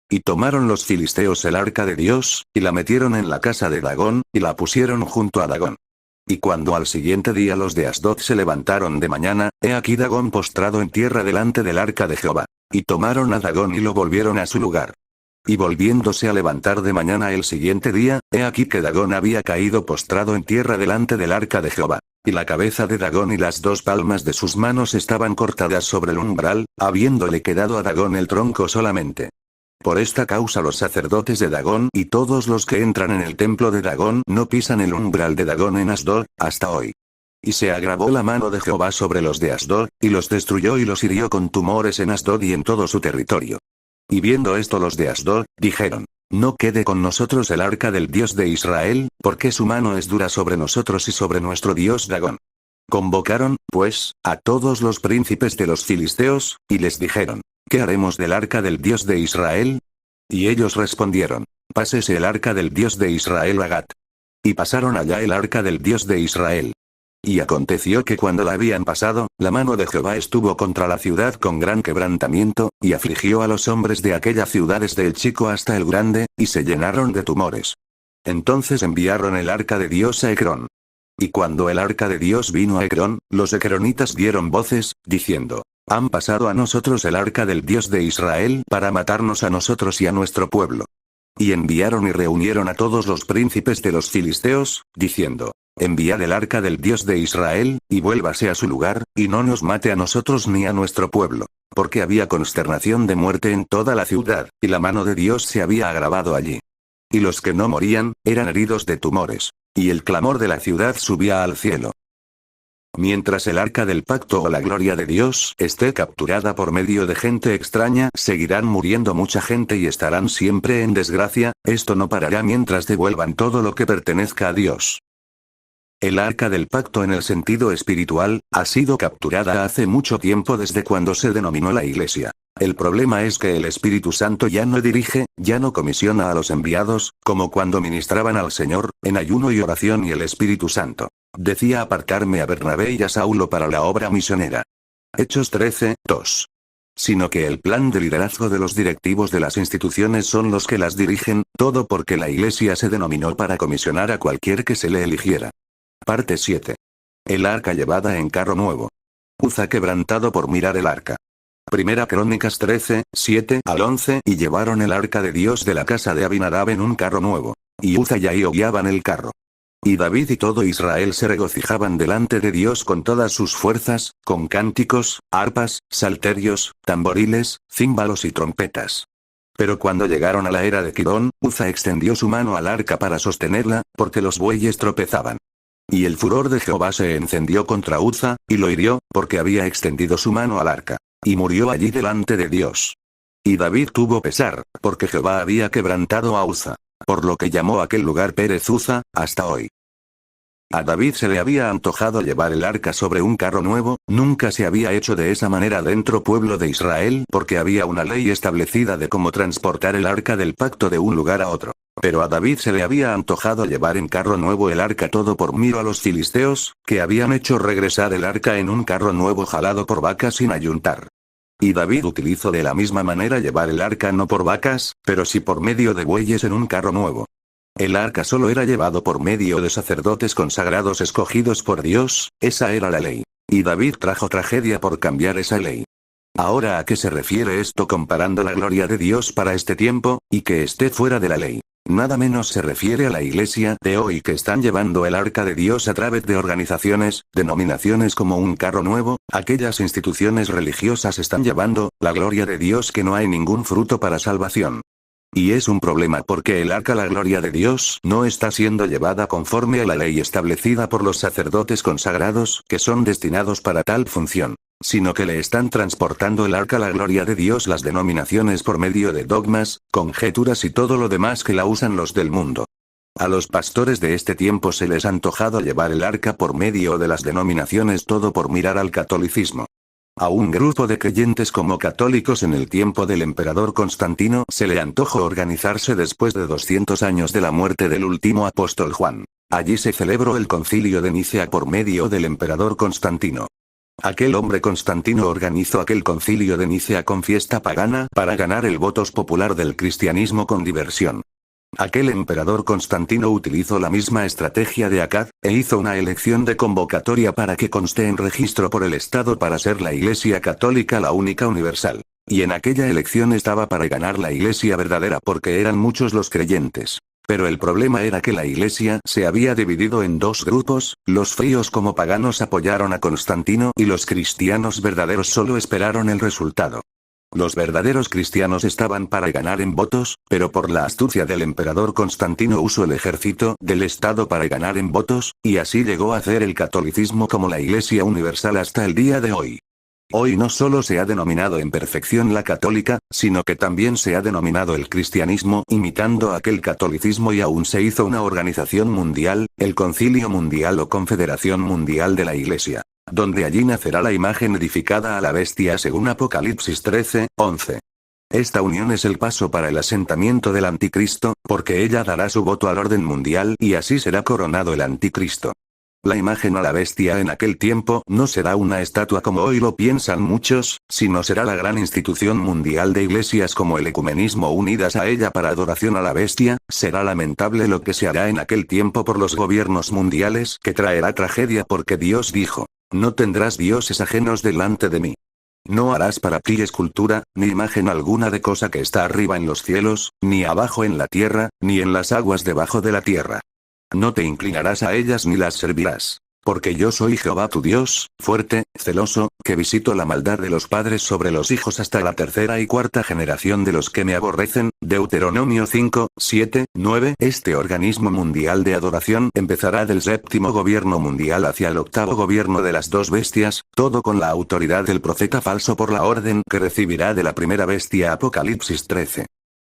S1: Y tomaron los filisteos el arca de Dios, y la metieron en la casa de Dagón, y la pusieron junto a Dagón. Y cuando al siguiente día los de Asdod se levantaron de mañana, he aquí Dagón postrado en tierra delante del arca de Jehová. Y tomaron a Dagón y lo volvieron a su lugar. Y volviéndose a levantar de mañana el siguiente día, he aquí que Dagón había caído postrado en tierra delante del arca de Jehová. Y la cabeza de Dagón y las dos palmas de sus manos estaban cortadas sobre el umbral, habiéndole quedado a Dagón el tronco solamente. Por esta causa los sacerdotes de Dagón y todos los que entran en el templo de Dagón no pisan el umbral de Dagón en Asdod, hasta hoy. Y se agravó la mano de Jehová sobre los de Asdod, y los destruyó y los hirió con tumores en Asdod y en todo su territorio. Y viendo esto los de Asdod, dijeron: no quede con nosotros el arca del Dios de Israel, porque su mano es dura sobre nosotros y sobre nuestro Dios Dagón. Convocaron, pues, a todos los príncipes de los filisteos, y les dijeron: ¿qué haremos del arca del Dios de Israel? Y ellos respondieron: pásese el arca del Dios de Israel a Gat. Y pasaron allá el arca del Dios de Israel. Y aconteció que cuando la habían pasado, la mano de Jehová estuvo contra la ciudad con gran quebrantamiento, y afligió a los hombres de aquella ciudad desde el chico hasta el grande, y se llenaron de tumores. Entonces enviaron el arca de Dios a Ecrón. Y cuando el arca de Dios vino a Ecrón, los ecronitas dieron voces, diciendo: han pasado a nosotros el arca del Dios de Israel para matarnos a nosotros y a nuestro pueblo. Y enviaron y reunieron a todos los príncipes de los filisteos, diciendo: enviad el arca del Dios de Israel, y vuélvase a su lugar, y no nos mate a nosotros ni a nuestro pueblo. Porque había consternación de muerte en toda la ciudad, y la mano de Dios se había agravado allí. Y los que no morían, eran heridos de tumores. Y el clamor de la ciudad subía al cielo. Mientras el arca del pacto o la gloria de Dios esté capturada por medio de gente extraña, seguirán muriendo mucha gente y estarán siempre en desgracia. Esto no parará mientras devuelvan todo lo que pertenezca a Dios. El arca del pacto en el sentido espiritual, ha sido capturada hace mucho tiempo desde cuando se denominó la Iglesia. El problema es que el Espíritu Santo ya no dirige, ya no comisiona a los enviados, como cuando ministraban al Señor, en ayuno y oración, y el Espíritu Santo decía apartarme a Bernabé y a Saulo para la obra misionera. Hechos 13, 2. Sino que el plan de liderazgo de los directivos de las instituciones son los que las dirigen, todo porque la Iglesia se denominó para comisionar a cualquier que se le eligiera. Parte 7. El arca llevada en carro nuevo. Uza quebrantado por mirar el arca. Primera Crónicas 13, 7 al 11. Y llevaron el arca de Dios de la casa de Abinadab en un carro nuevo. Y Uza y Ahío guiaban el carro. Y David y todo Israel se regocijaban delante de Dios con todas sus fuerzas, con cánticos, arpas, salterios, tamboriles, címbalos y trompetas. Pero cuando llegaron a la era de Quirón, Uza extendió su mano al arca para sostenerla, porque los bueyes tropezaban. Y el furor de Jehová se encendió contra Uza, y lo hirió, porque había extendido su mano al arca. Y murió allí delante de Dios. Y David tuvo pesar, porque Jehová había quebrantado a Uza. Por lo que llamó aquel lugar Pérez Uza, hasta hoy. A David se le había antojado llevar el arca sobre un carro nuevo, nunca se había hecho de esa manera dentro pueblo de Israel, porque había una ley establecida de cómo transportar el arca del pacto de un lugar a otro. Pero a David se le había antojado llevar en carro nuevo el arca, todo por miedo a los filisteos, que habían hecho regresar el arca en un carro nuevo jalado por vacas sin ayuntar. Y David utilizó de la misma manera llevar el arca no por vacas, pero sí por medio de bueyes en un carro nuevo. El arca solo era llevado por medio de sacerdotes consagrados escogidos por Dios, esa era la ley. Y David trajo tragedia por cambiar esa ley. Ahora, ¿a qué se refiere esto comparando la gloria de Dios para este tiempo, y que esté fuera de la ley? Nada menos se refiere a la iglesia de hoy, que están llevando el arca de Dios a través de organizaciones, denominaciones como un carro nuevo. Aquellas instituciones religiosas están llevando la gloria de Dios, que no hay ningún fruto para salvación. Y es un problema porque el arca, la gloria de Dios, no está siendo llevada conforme a la ley establecida por los sacerdotes consagrados, que son destinados para tal función. Sino que le están transportando el arca, la gloria de Dios, las denominaciones por medio de dogmas, conjeturas y todo lo demás que la usan los del mundo. A los pastores de este tiempo se les ha antojado llevar el arca por medio de las denominaciones, todo por mirar al catolicismo. A un grupo de creyentes como católicos en el tiempo del emperador Constantino se le antojó organizarse después de 200 años de la muerte del último apóstol Juan. Allí se celebró el concilio de Nicea por medio del emperador Constantino. Aquel hombre Constantino organizó aquel concilio de Nicea con fiesta pagana para ganar el voto popular del cristianismo con diversión. Aquel emperador Constantino utilizó la misma estrategia de Acaz, e hizo una elección de convocatoria para que conste en registro por el Estado para ser la Iglesia Católica la única universal. Y en aquella elección estaba para ganar la Iglesia verdadera porque eran muchos los creyentes. Pero el problema era que la Iglesia se había dividido en dos grupos, los fríos como paganos apoyaron a Constantino y los cristianos verdaderos solo esperaron el resultado. Los verdaderos cristianos estaban para ganar en votos, pero por la astucia del emperador Constantino usó el ejército del Estado para ganar en votos, y así llegó a hacer el catolicismo como la Iglesia universal hasta el día de hoy. Hoy no solo se ha denominado en perfección la católica, sino que también se ha denominado el cristianismo imitando aquel catolicismo, y aún se hizo una organización mundial, el Concilio Mundial o Confederación Mundial de la Iglesia, donde allí nacerá la imagen edificada a la bestia según Apocalipsis 13, 11. Esta unión es el paso para el asentamiento del anticristo, porque ella dará su voto al orden mundial y así será coronado el anticristo. La imagen a la bestia en aquel tiempo no será una estatua como hoy lo piensan muchos, sino será la gran institución mundial de iglesias como el ecumenismo unidas a ella para adoración a la bestia. Será lamentable lo que se hará en aquel tiempo por los gobiernos mundiales, que traerá tragedia porque Dios dijo: no tendrás dioses ajenos delante de mí. No harás para ti escultura, ni imagen alguna de cosa que está arriba en los cielos, ni abajo en la tierra, ni en las aguas debajo de la tierra. No te inclinarás a ellas ni las servirás. Porque yo soy Jehová tu Dios, fuerte, celoso, que visito la maldad de los padres sobre los hijos hasta la tercera y cuarta generación de los que me aborrecen. Deuteronomio 5, 7, 9. Este organismo mundial de adoración empezará del séptimo gobierno mundial hacia el octavo gobierno de las dos bestias, todo con la autoridad del profeta falso por la orden que recibirá de la primera bestia. Apocalipsis 13.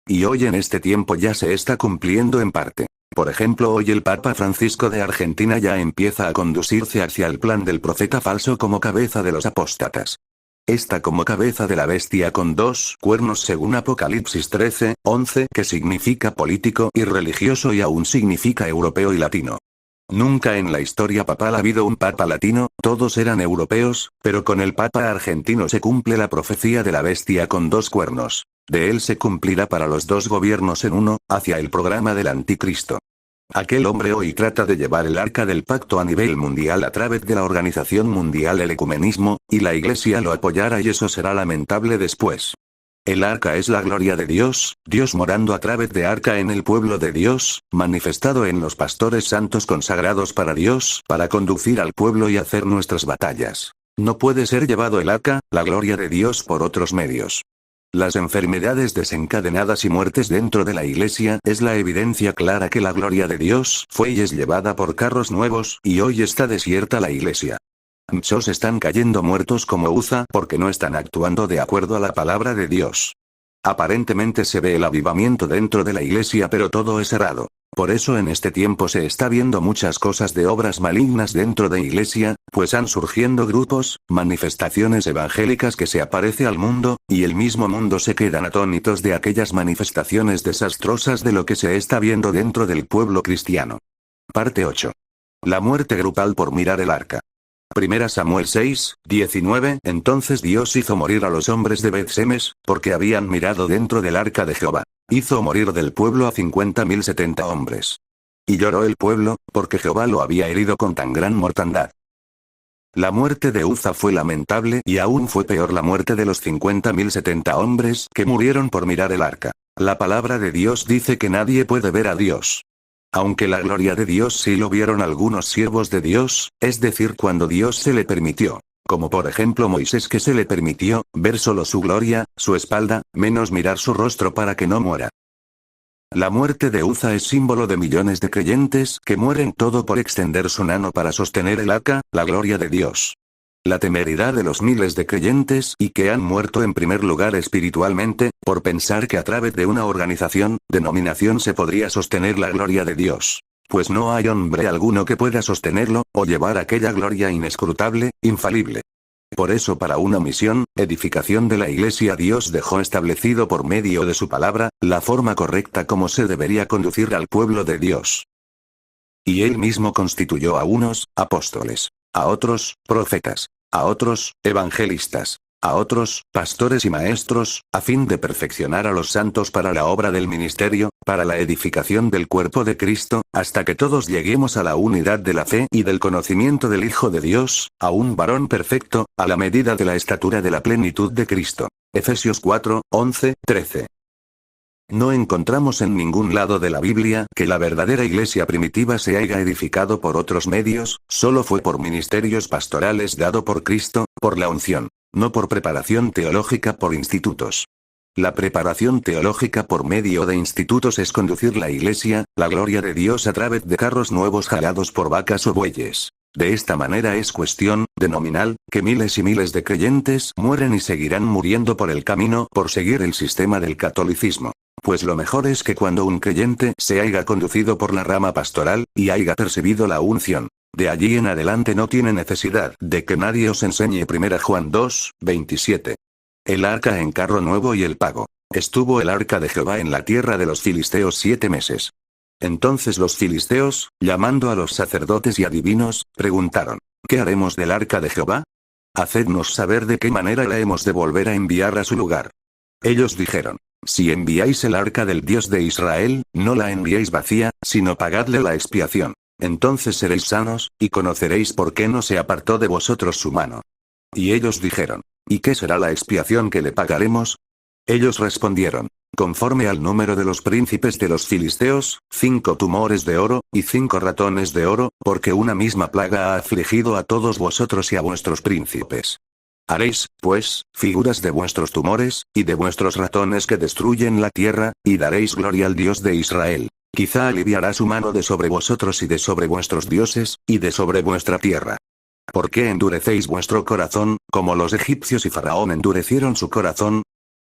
S1: Y hoy en este tiempo ya se está cumpliendo en parte. Por ejemplo, hoy el Papa Francisco de Argentina ya empieza a conducirse hacia el plan del profeta falso como cabeza de los apóstatas. Está como cabeza de la bestia con dos cuernos según Apocalipsis 13, 11, que significa político y religioso y aún significa europeo y latino. Nunca en la historia papal ha habido un papa latino, todos eran europeos, pero con el papa argentino se cumple la profecía de la bestia con dos cuernos. De él se cumplirá para los dos gobiernos en uno, hacia el programa del anticristo. Aquel hombre hoy trata de llevar el arca del pacto a nivel mundial a través de la Organización Mundial del Ecumenismo, y la Iglesia lo apoyará y eso será lamentable después. El arca es la gloria de Dios, Dios morando a través de arca en el pueblo de Dios, manifestado en los pastores santos consagrados para Dios, para conducir al pueblo y hacer nuestras batallas. No puede ser llevado el arca, la gloria de Dios por otros medios. Las enfermedades desencadenadas y muertes dentro de la iglesia es la evidencia clara que la gloria de Dios fue y es llevada por carros nuevos, y hoy está desierta la iglesia. Muchos están cayendo muertos como Uza porque no están actuando de acuerdo a la palabra de Dios. Aparentemente se ve el avivamiento dentro de la iglesia, pero todo es errado. Por eso en este tiempo se está viendo muchas cosas de obras malignas dentro de iglesia, pues han surgiendo grupos, manifestaciones evangélicas que se aparece al mundo, y el mismo mundo se quedan atónitos de aquellas manifestaciones desastrosas de lo que se está viendo dentro del pueblo cristiano. Parte 8. La muerte grupal por mirar el arca. 1 Samuel 6, 19. Entonces Dios hizo morir a los hombres de Bet-Semes, porque habían mirado dentro del arca de Jehová. Hizo morir del pueblo a 50.070 hombres. Y lloró el pueblo, porque Jehová lo había herido con tan gran mortandad. La muerte de Uza fue lamentable y aún fue peor la muerte de los 50.070 hombres que murieron por mirar el arca. La palabra de Dios dice que nadie puede ver a Dios. Aunque la gloria de Dios sí lo vieron algunos siervos de Dios, es decir, cuando Dios se le permitió. Como por ejemplo Moisés, que se le permitió ver solo su gloria, su espalda, menos mirar su rostro para que no muera. La muerte de Uza es símbolo de millones de creyentes que mueren todo por extender su mano para sostener el arca, la gloria de Dios. La temeridad de los miles de creyentes y que han muerto en primer lugar espiritualmente, por pensar que a través de una organización, denominación se podría sostener la gloria de Dios. Pues no hay hombre alguno que pueda sostenerlo, o llevar aquella gloria inescrutable, infalible. Por eso para una misión, edificación de la iglesia, Dios dejó establecido por medio de su palabra, la forma correcta como se debería conducir al pueblo de Dios. Y él mismo constituyó a unos, apóstoles, a otros, profetas, a otros, evangelistas, a otros, pastores y maestros, a fin de perfeccionar a los santos para la obra del ministerio, para la edificación del cuerpo de Cristo, hasta que todos lleguemos a la unidad de la fe y del conocimiento del Hijo de Dios, a un varón perfecto, a la medida de la estatura de la plenitud de Cristo. Efesios 4, 11, 13. No encontramos en ningún lado de la Biblia que la verdadera iglesia primitiva se haya edificado por otros medios, solo fue por ministerios pastorales dado por Cristo, por la unción, no por preparación teológica por institutos. La preparación teológica por medio de institutos es conducir la iglesia, la gloria de Dios a través de carros nuevos jalados por vacas o bueyes. De esta manera es cuestión, nominal, que miles y miles de creyentes mueren y seguirán muriendo por el camino por seguir el sistema del catolicismo. Pues lo mejor es que cuando un creyente se haya conducido por la rama pastoral, y haya percibido la unción, de allí en adelante no tiene necesidad de que nadie os enseñe. 1 Juan 2, 27. El arca en carro nuevo y el pago. Estuvo el arca de Jehová en la tierra de los filisteos 7 meses. Entonces los filisteos, llamando a los sacerdotes y adivinos, preguntaron: ¿qué haremos del arca de Jehová? Hacednos saber de qué manera la hemos de volver a enviar a su lugar. Ellos dijeron: si enviáis el arca del Dios de Israel, no la enviéis vacía, sino pagadle la expiación. Entonces seréis sanos, y conoceréis por qué no se apartó de vosotros su mano. Y ellos dijeron: ¿Y qué será la expiación que le pagaremos? Ellos respondieron: conforme al número de los príncipes de los filisteos, 5 tumores de oro, y 5 ratones de oro, porque una misma plaga ha afligido a todos vosotros y a vuestros príncipes. Haréis, pues, figuras de vuestros tumores, y de vuestros ratones que destruyen la tierra, y daréis gloria al Dios de Israel. Quizá aliviará su mano de sobre vosotros y de sobre vuestros dioses, y de sobre vuestra tierra. ¿Por qué endurecéis vuestro corazón, como los egipcios y Faraón endurecieron su corazón?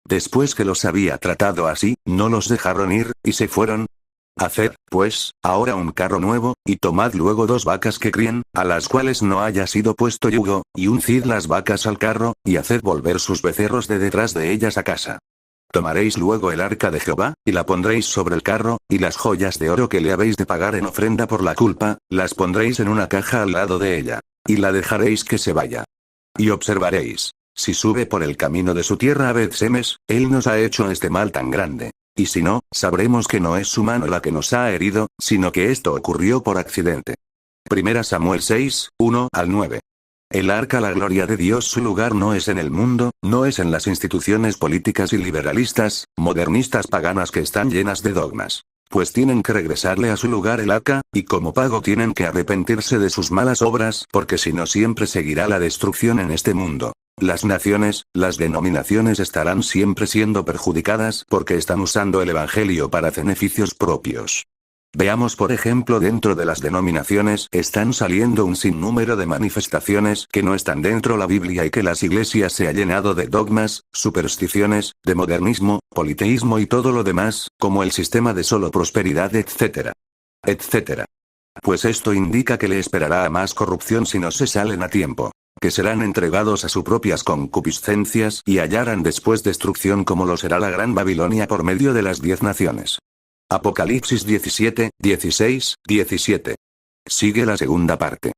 S1: Después que los había tratado así, no los dejaron ir, y se fueron. Haced, pues, ahora un carro nuevo, y tomad luego 2 vacas que críen, a las cuales no haya sido puesto yugo, y uncid las vacas al carro, y haced volver sus becerros de detrás de ellas a casa. Tomaréis luego el arca de Jehová, y la pondréis sobre el carro, y las joyas de oro que le habéis de pagar en ofrenda por la culpa, las pondréis en una caja al lado de ella. Y la dejaréis que se vaya. Y observaréis. Si sube por el camino de su tierra a Bet-Semes, él nos ha hecho este mal tan grande. Y si no, sabremos que no es su mano la que nos ha herido, sino que esto ocurrió por accidente. 1 Samuel 6, 1 al 9. El arca, la gloria de Dios, su lugar no es en el mundo, no es en las instituciones políticas y liberalistas, modernistas paganas que están llenas de dogmas. Pues tienen que regresarle a su lugar el arca, y como pago tienen que arrepentirse de sus malas obras, porque si no siempre seguirá la destrucción en este mundo. Las naciones, las denominaciones estarán siempre siendo perjudicadas porque están usando el evangelio para beneficios propios. Veamos por ejemplo, dentro de las denominaciones están saliendo un sinnúmero de manifestaciones que no están dentro de la Biblia y que las iglesias se han llenado de dogmas, supersticiones, de modernismo, politeísmo y todo lo demás, como el sistema de solo prosperidad, etcétera. Etcétera. Pues esto indica que le esperará a más corrupción si no se salen a tiempo. Que serán entregados a sus propias concupiscencias y hallarán después destrucción como lo será la gran Babilonia por medio de las 10 naciones. Apocalipsis 17, 16, 17. Sigue la segunda parte.